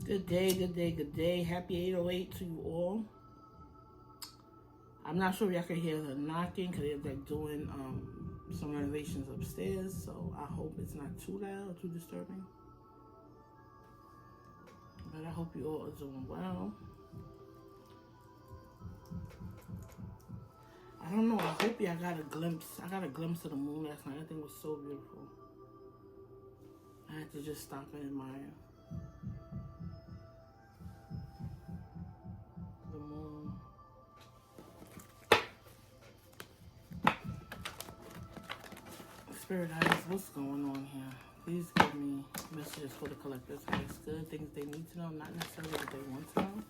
Good day, good day, good day. Happy 808 to you all. I'm not sure if y'all can hear the knocking because they're like doing some renovations upstairs, so I hope it's not too loud or too disturbing. But I hope you all are doing well. I don't know, I hope y'all got a glimpse. I got a glimpse of the moon last night. I think it was so beautiful. I had to just stop and admire the moon. Spirit eyes, what's going on here? Please give me messages for the collectors. Highest good, things they need to know, not necessarily what they want to know.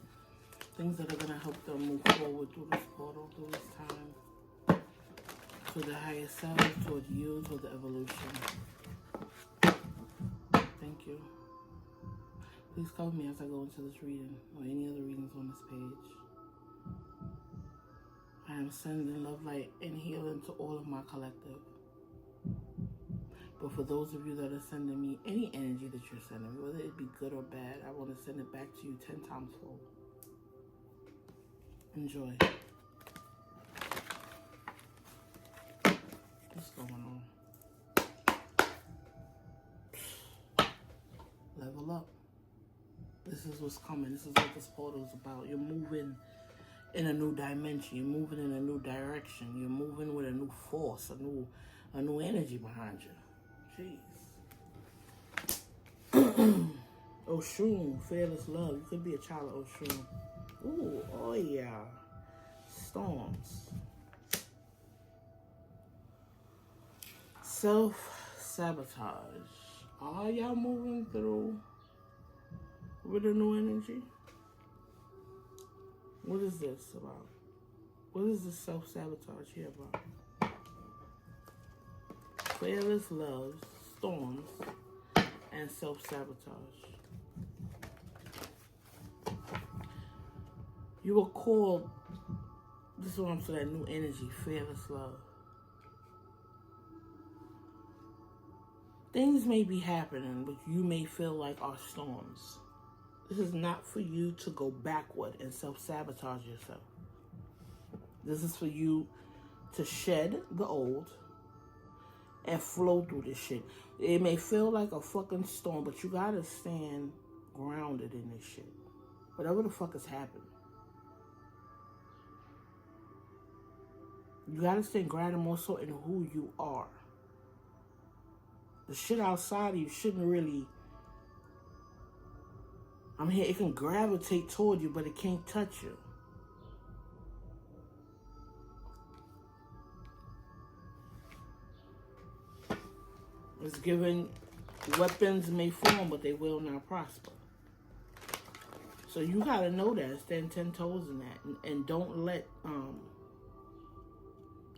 Things that are going to help them move forward through this portal, through this time. To the higher self, toward you, toward the evolution. Thank you. Please cover me as I go into this reading or any other readings on this page. I am sending love, light, and healing to all of my collective. But for those of you that are sending me any energy that you're sending me, whether it be good or bad, I want to send it back to you 10 times fold. Enjoy. What's going on? Level up. This is what's coming. This is what this portal is about. You're moving in a new dimension. You're moving in a new direction. You're moving with a new force, a new energy behind you. Jeez. Oshun, fearless love. You could be a child of Oshun. Ooh, oh yeah. Storms. Self-sabotage. Are y'all moving through with a new energy? What is this about? What is this self-sabotage here about? Fearless love, storms, and self-sabotage. You were called, this is what I'm saying, that new energy, fearless love. Things may be happening, but you may feel like are storms. This is not for you to go backward and self-sabotage yourself. This is for you to shed the old and flow through this shit. It may feel like a fucking storm, but you gotta stand grounded in this shit. Whatever the fuck is happening. You gotta stay grounded more so in who you are. The shit outside of you shouldn't really... it can gravitate toward you, but it can't touch you. It's given, weapons may form, but they will not prosper. So you gotta know that, stand 10 toes in that, and don't let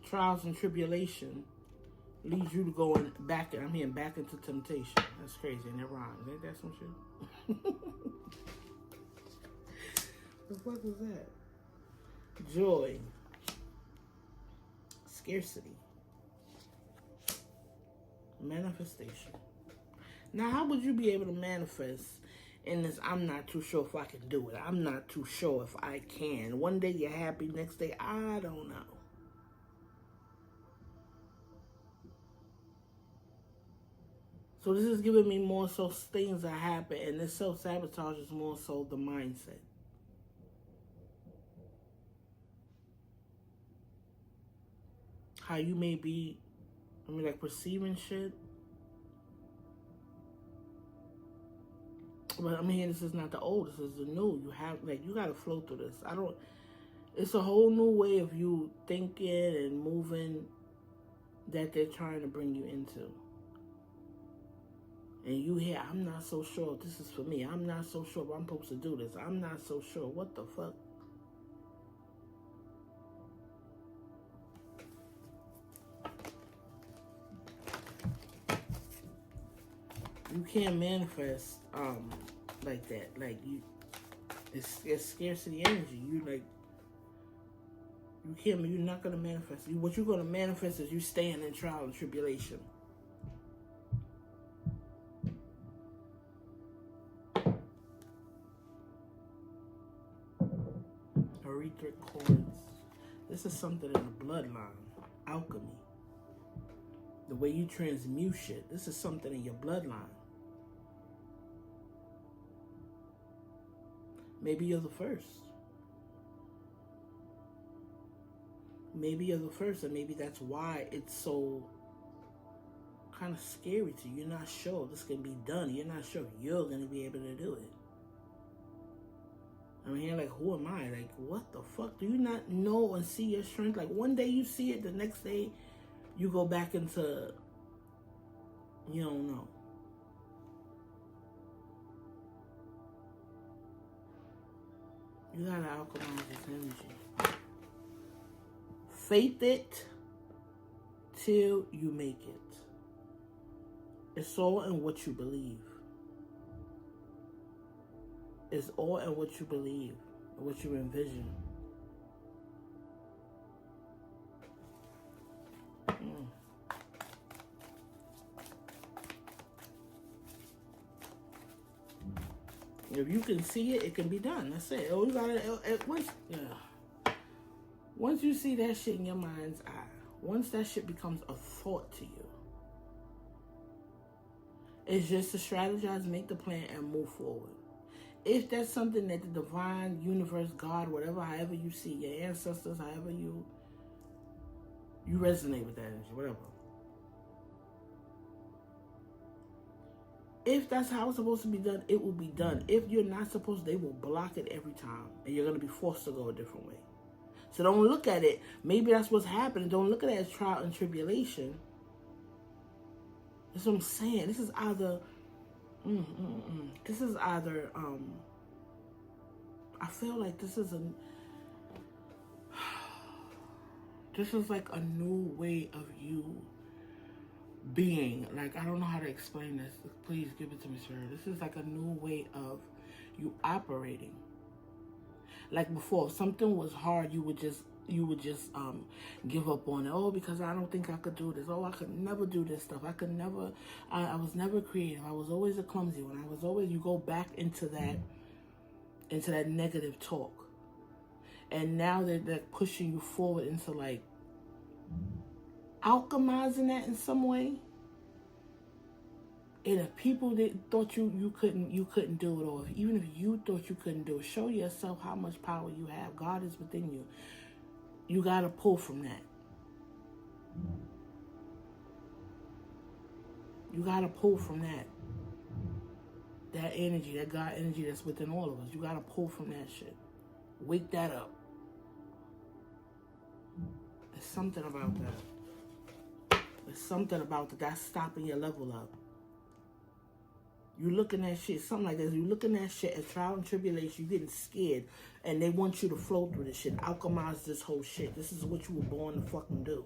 trials and tribulation lead you to going back, back into temptation. That's crazy, and it rhymes. Ain't that some shit? The fuck is that? Joy. Scarcity. Manifestation. Now, how would you be able to manifest in this, I'm not too sure if I can do it. I'm not too sure if I can. One day you're happy, next day, I don't know. So this is giving me more so things that happen, and this self-sabotage is more so the mindset. How you may be, like perceiving shit. But this is not the old, this is the new. You gotta flow through this. It's a whole new way of you thinking and moving that they're trying to bring you into. And you hear, I'm not so sure if this is for me. I'm not so sure if I'm supposed to do this. I'm not so sure. What the fuck? You can't manifest like that. Like it's scarcity energy. You're not gonna manifest. What you're gonna manifest is you staying in trial and tribulation. etheric cords. This is something in the bloodline. Alchemy. The way you transmute shit. This is something in your bloodline. Maybe you're the first. Maybe you're the first, and maybe that's why it's so kind of scary to you. You're not sure this can be done. You're not sure you're going to be able to do it. I mean, you're like, who am I? Like, what the fuck? Do you not know and see your strength? Like, one day you see it, the next day you go back into, you don't know. You gotta alchemize this energy. Faith it till you make it. It's all in what you believe. It's all in what you believe, what you envision. If you can see it, it can be done. That's it. Oh, you gotta once you see that shit in your mind's eye, once that shit becomes a thought to you, it's just to strategize, make the plan, and move forward. If that's something that the divine, universe, God, whatever, however you see, your ancestors, however you resonate with that energy, whatever. If that's how it's supposed to be done, it will be done. If you're not supposed to, they will block it every time. And you're going to be forced to go a different way. So don't look at it. Maybe that's what's happening. Don't look at it as trial and tribulation. That's what I'm saying. This is either... This is either... I feel like this is this is like a new way of you being. Like, I don't know how to explain this. Please give it to me, sir. This is like a new way of you operating. Like before, if something was hard, you would just give up on it. Oh, because I don't think I could do this. Oh, I could never do this stuff. I could never. I was never creative. I was always a clumsy one. I was always. You go back into that negative talk, and now they're pushing you forward into like alchemizing that in some way. And if people thought you couldn't do it, or even if you thought you couldn't do it, show yourself how much power you have. God is within you. You gotta pull from that. You gotta pull from that. That energy, that God energy that's within all of us. You gotta pull from that shit. Wake that up. There's something about that. There's something about that that's stopping your level up. You looking at shit, something like this. You looking at shit as trial and tribulation. You getting scared, and they want you to flow through this shit. Alchemize this whole shit. This is what you were born to fucking do.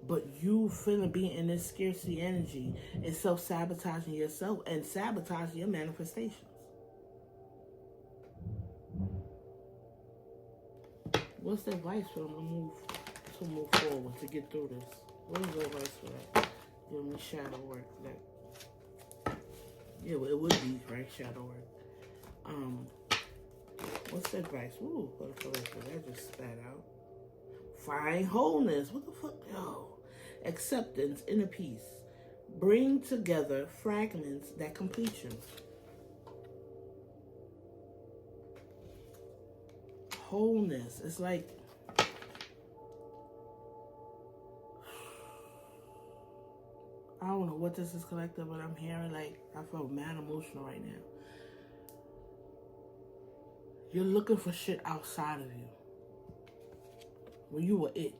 But you finna be in this scarcity energy and self-sabotaging yourself and sabotaging your manifestations. What's the advice for them to move forward, to get through this? What is the advice for that? Give me shadow work. Yeah, well, it would be, right? Shadow work. What's the advice? Ooh, what the fuck? That just spat out. Find wholeness. What the fuck? Yo. Acceptance, inner peace. Bring together fragments that complete you. Wholeness. It's like... I don't know what this is collective, but I'm hearing like... I feel mad emotional right now. You're looking for shit outside of you. When you were it.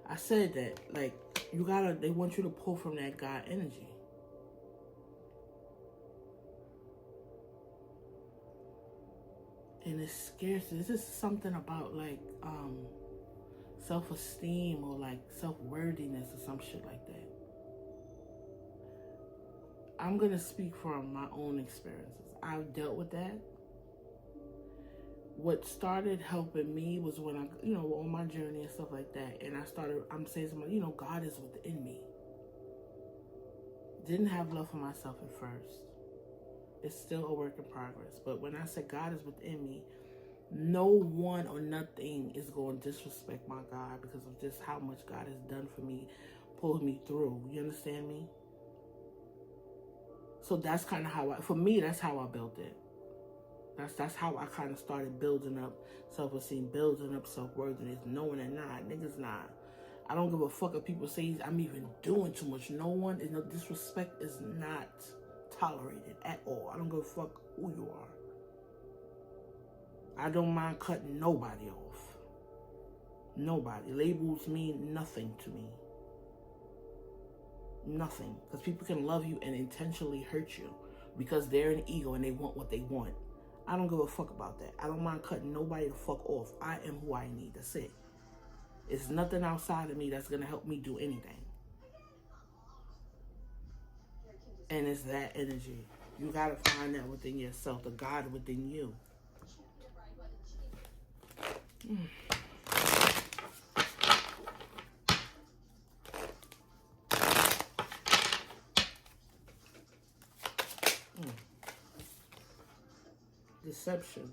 I said that, like, they want you to pull from that God energy. And it's scarcity. This is something about, like, self-esteem or, like, self-worthiness or some shit like that. I'm going to speak from my own experiences. I've dealt with that. What started helping me was when I, on my journey and stuff like that. And I'm saying to somebody, God is within me. Didn't have love for myself at first. It's still a work in progress. But when I say God is within me, no one or nothing is going to disrespect my God because of just how much God has done for me, pulled me through. You understand me? So that's kind of how for me, that's how I built it. That's how I kind of started building up self-esteem, building up self-worthiness, knowing it not. Niggas not. I don't give a fuck if people say I'm even doing too much. No one, no disrespect is not tolerated at all. I don't give a fuck who you are. I don't mind cutting nobody off. Nobody. Labels mean nothing to me. Nothing. Because people can love you and intentionally hurt you because they're an ego and they want what they want. I don't give a fuck about that. I don't mind cutting nobody the fuck off. I am who I need. That's it. It's nothing outside of me that's going to help me do anything. And it's that energy. You got to find that within yourself, the God within you. Deception.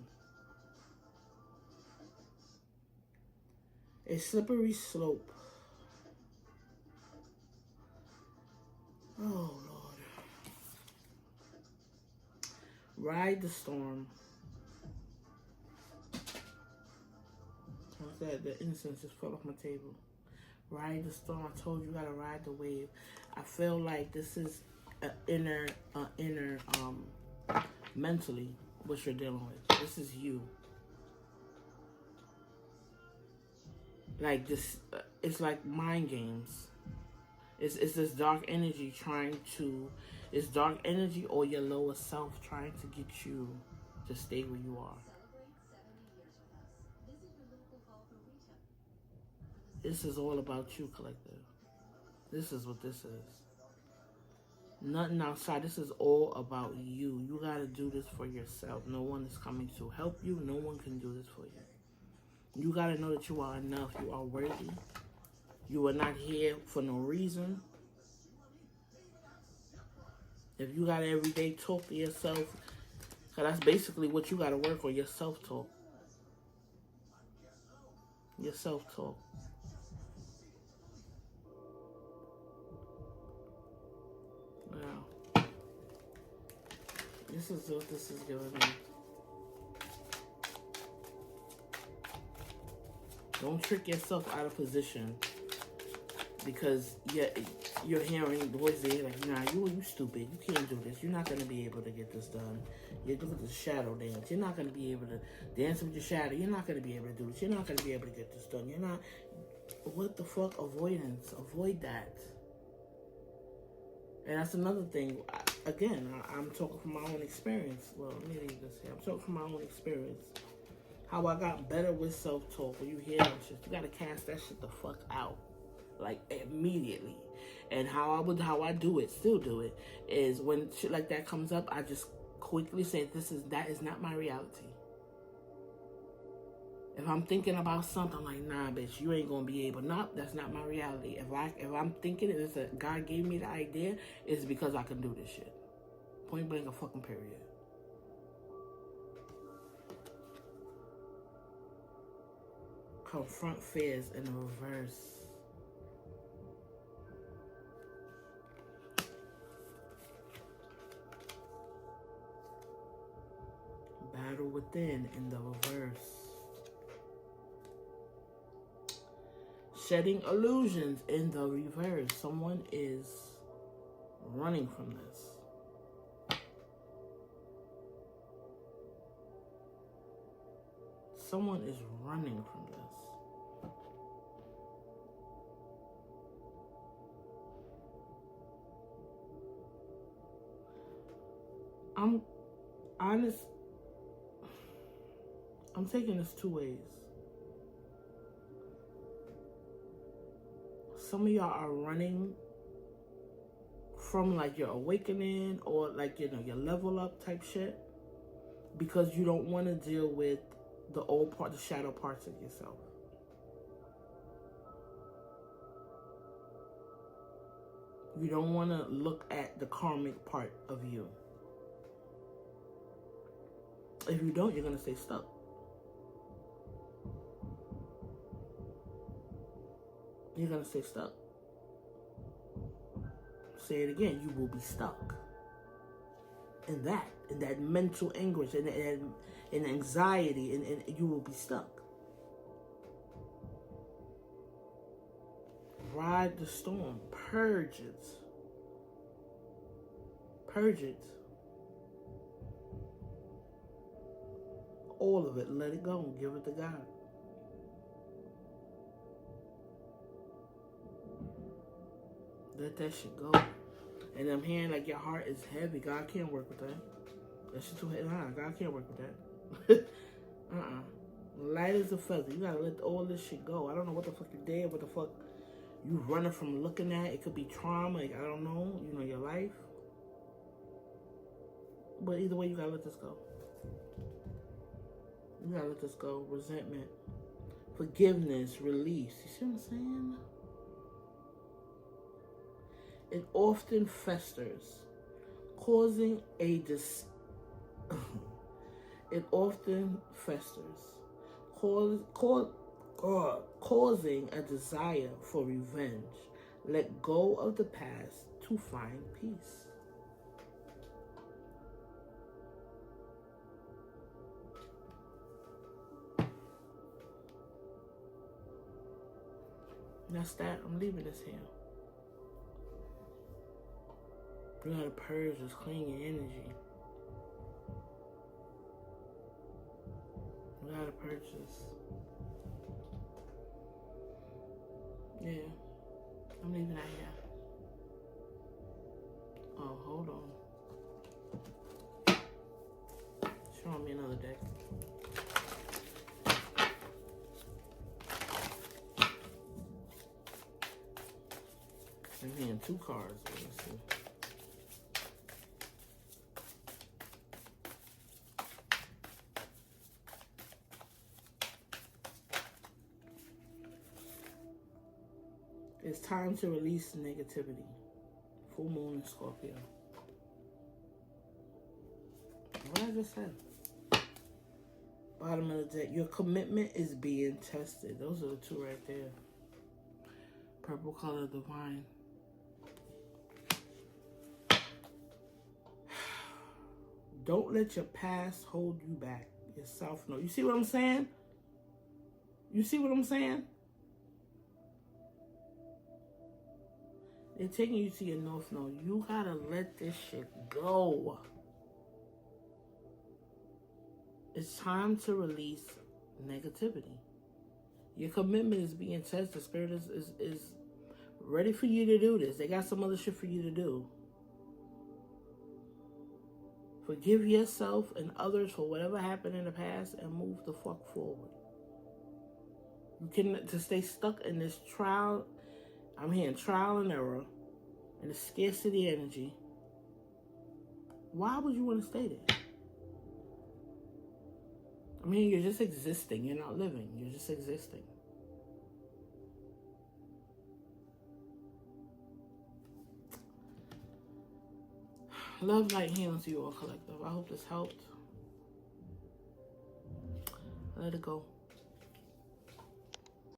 A slippery slope. Oh, Lord. Ride the storm. What's that? The incense just fell off my table. Ride the storm. I told you, gotta ride the wave. I feel like this is inner, mentally what you're dealing with. This is you. Like this, it's like mind games. It's this dark energy it's dark energy or your lower self trying to get you to stay where you are. This is all about you, collective. This is what this is. Nothing outside. This is all about you. You got to do this for yourself. No one is coming to help you. No one can do this for you. You got to know that you are enough. You are worthy. You are not here for no reason. If you got to every day talk to yourself, because that's basically what you got to work on, your self-talk. Your self-talk. Wow. This is what this is giving me. Don't trick yourself out of position because you're hearing voices like, nah, you stupid. You can't do this. You're not going to be able to get this done. You're doing the shadow dance. You're not going to be able to dance with your shadow. You're not going to be able to do this. You're not going to be able to get this done. You're not. What the fuck? Avoidance. Avoid that. And that's another thing. Again, I'm talking from my own experience. Well, let me leave this here. I'm talking from my own experience. How I got better with self-talk. When you hear that shit, you gotta cast that shit the fuck out, like immediately. And how I do it, still do it, is when shit like that comes up, I just quickly say, that is not my reality. If I'm thinking about something, I'm like, nah, bitch, you ain't gonna be able. Nope, that's not my reality. If I'm thinking it's a God gave me the idea, it's because I can do this shit. Point blank, a fucking period. Confront fears in the reverse. Battle within in the reverse. Shedding illusions in the reverse. Someone is running from this. Someone is running from this. I'm honest. I'm taking this two ways. Some of y'all are running from like your awakening or like, your level up type shit because you don't want to deal with the old part, the shadow parts of yourself. You don't want to look at the karmic part of you. If you don't, you're going to stay stuck. You're going to stay stuck. Say it again. You will be stuck. In that mental anguish, in anxiety, and you will be stuck. Ride the storm. Purge it. Purge it. All of it. Let it go. Give it to God. Let that shit go. And I'm hearing like your heart is heavy. God can't work with that. That shit too heavy. God can't work with that. Light as a feather. You gotta let all this shit go. I don't know what the fuck you did. What the fuck you running from looking at. It could be trauma. Like, I don't know. You know, your life. But either way, you gotta let this go. You gotta let this go. Resentment. Forgiveness. Release. You see what I'm saying? It often festers, causing a it often festers, causing a desire for revenge. Let go of the past to find peace. That's that. I'm leaving this here. You gotta purge this, clean your energy. You gotta purge this. Yeah. I'm leaving that here. Oh, hold on. Showing me another deck. I'm hearing 2 cards. Let's see. It's time to release negativity. Full moon in Scorpio. What I just said. Bottom of the deck. Your commitment is being tested. Those are the 2 right there. Purple color, divine. Don't let your past hold you back. Your self know. You see what I'm saying? You see what I'm saying? They're taking you to your North Node. You gotta let this shit go. It's time to release negativity. Your commitment is being tested. The Spirit is ready for you to do this. They got some other shit for you to do. Forgive yourself and others for whatever happened in the past and move the fuck forward. You can to stay stuck in this trial. I'm hearing trial and error and the scarcity energy. Why would you want to stay there? I mean, you're just existing. You're not living. You're just existing. Love, light, healing to you all, collective. I hope this helped. Let it go.